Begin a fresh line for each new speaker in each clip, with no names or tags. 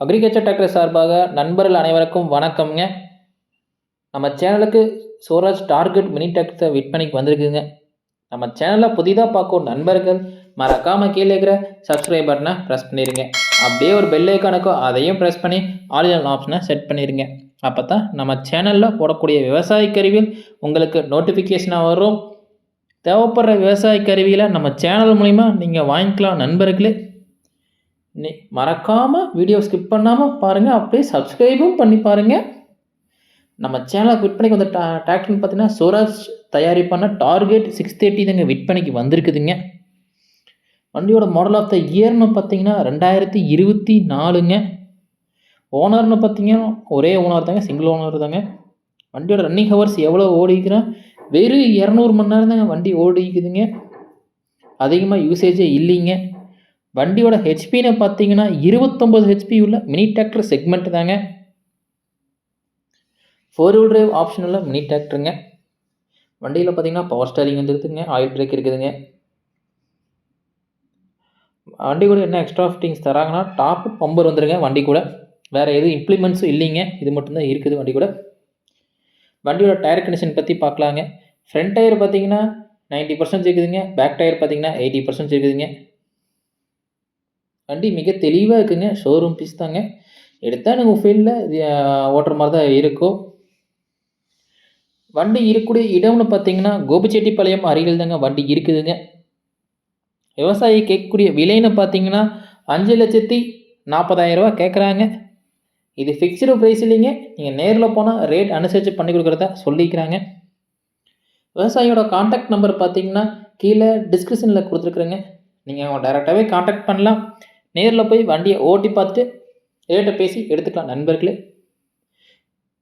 Agriculture tractor சார்பாக நண்பர்கள் அனைவருக்கும் வணக்கம்ங்க. நம்ம சேனலுக்கு சோராஜ் டார்கெட் மினி டிராக்டர் விற்பனைக்கு வந்திருக்குங்க. நம்ம சேனலை புதிதாக பார்க்கும் நண்பர்கள் மறக்காமல் கீழே இருக்கிற சப்ஸ்கிரைப் பட்டனை ப்ரெஸ் பண்ணிடுங்க. அப்படியே ஒரு பெல் ஐக்கானுக்கும் அதையும் ப்ரெஸ் பண்ணி ஆல் ஆப்ஷனை செட் பண்ணிடுங்க. அப்போ தான் நம்ம சேனலில் போடக்கூடிய விவசாய கருவிகள் உங்களுக்கு நோட்டிஃபிகேஷனாக வரும். தேவைப்படுற விவசாய கருவிகளை நம்ம சேனல் மூலிமா நீங்கள் வாங்கிக்கலாம் நண்பர்களே. மறக்காமல் வீடியோ ஸ்கிப் பண்ணாமல் பாருங்கள், அப்படியே சப்ஸ்கிரைபும் பண்ணி பாருங்கள். நம்ம சேனலுக்கு விற்பனைக்கு வந்த டிராக்டர்னு பார்த்தீங்கன்னா சோராஜ் தயாரிப்பான டார்கெட் 630 தாங்க விற்பனைக்கு வந்திருக்குதுங்க. வண்டியோட மாடல் ஆஃப் த இயர்னு பார்த்தீங்கன்னா 2024ங்க. ஓனர்னு பார்த்தீங்கன்னா ஒரே ஓனர் தாங்க, சிங்கிள் ஓனர் தாங்க. வண்டியோட ரன்னிங் ஹவர்ஸ் எவ்வளோ ஓடிக்குன்னா வெறும் 200 மணி நேரம் தாங்க வண்டி ஓடிக்குதுங்க. அதிகமாக யூசேஜே இல்லைங்க. வண்டியோட ஹெச்பின்னு பார்த்தீங்கன்னா 29 ஹெச்பி உள்ள மினி டிராக்டர் செக்மெண்ட் தாங்க. 4 வீல் டிரைவ் ஆப்ஷன் உள்ள மினி டிராக்டருங்க. வண்டியில் பார்த்தீங்கன்னா பவர் ஸ்டேரிங் வந்துருக்குதுங்க, ஆயில் பிரேக் இருக்குதுங்க. வண்டி கூட என்ன எக்ஸ்ட்ரா ஃபிட்டிங்ஸ் தராங்கன்னா டாப் பம்பர் வந்துருங்க வண்டி கூட. வேறு எதுவும் இம்ப்ளிமெண்ட்ஸும் இல்லைங்க, இது மட்டும்தான் இருக்குது வண்டி கூட. வண்டியோட டயர் கண்டிஷன் பற்றி பார்க்கலாங்க. ஃப்ரண்ட் டயர் பார்த்தீங்கன்னா 90% இருக்குதுங்க, பேக் டயர் பார்த்தீங்கன்னா 80% இருக்குதுங்க. வண்டி மிக தெளிவாக இருக்குங்க, ஷோரூம் பீஸ் தாங்க. எடுத்தால் நீங்கள் ஃபீல்டில் ஓட்டுற மாதிரி தான் இருக்கும். வண்டி இருக்கக்கூடிய இடம்னு பார்த்தீங்கன்னா கோபிச்செட்டிப்பாளையம் அருகில் தாங்க வண்டி இருக்குதுங்க. விவசாயி கேட்கக்கூடிய விலைன்னு பார்த்தீங்கன்னா 5,40,000 ரூபா கேட்குறாங்க. இது ஃபிக்ஸ்டு ப்ரைஸ் இல்லைங்க, நீங்கள் நேரில் போனால் ரேட் அனுசரித்து பண்ணி கொடுக்குறதா சொல்லிக்கிறாங்க. விவசாயியோட கான்டாக்ட் நம்பர் பார்த்தீங்கன்னா கீழே டிஸ்கிரிப்ஷனில் கொடுத்துருக்குறேங்க. நீங்கள் அவங்க டைரெக்டாகவே கான்டாக்ட் பண்ணலாம். நேரில் போய் வண்டியை ஓட்டி பார்த்துட்டு ரேட்டை பேசி எடுத்துக்கலாம் நண்பர்களே.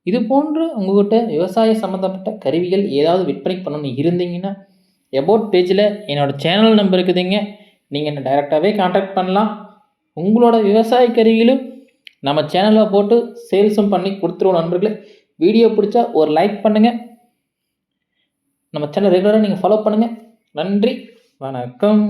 இது போன்று உங்கள்கிட்ட விவசாய சம்மந்தப்பட்ட கருவிகள் ஏதாவது விற்பனைக்கு பண்ணணும்னு இருந்தீங்கன்னா எபோட் பேஜில் என்னோடய சேனல் நம்பர் இருக்குதுங்க, நீங்கள் என்னை டைரெக்டாகவே கான்டாக்ட் பண்ணலாம். உங்களோட விவசாய கருவிகளும் நம்ம சேனலில் போட்டு சேல்ஸும் பண்ணி கொடுத்துருவோம் நண்பர்களே. வீடியோ பிடிச்சா ஒரு லைக் பண்ணுங்கள். நம்ம சேனல் ரெகுலராக நீங்கள் ஃபாலோ பண்ணுங்கள். நன்றி, வணக்கம்.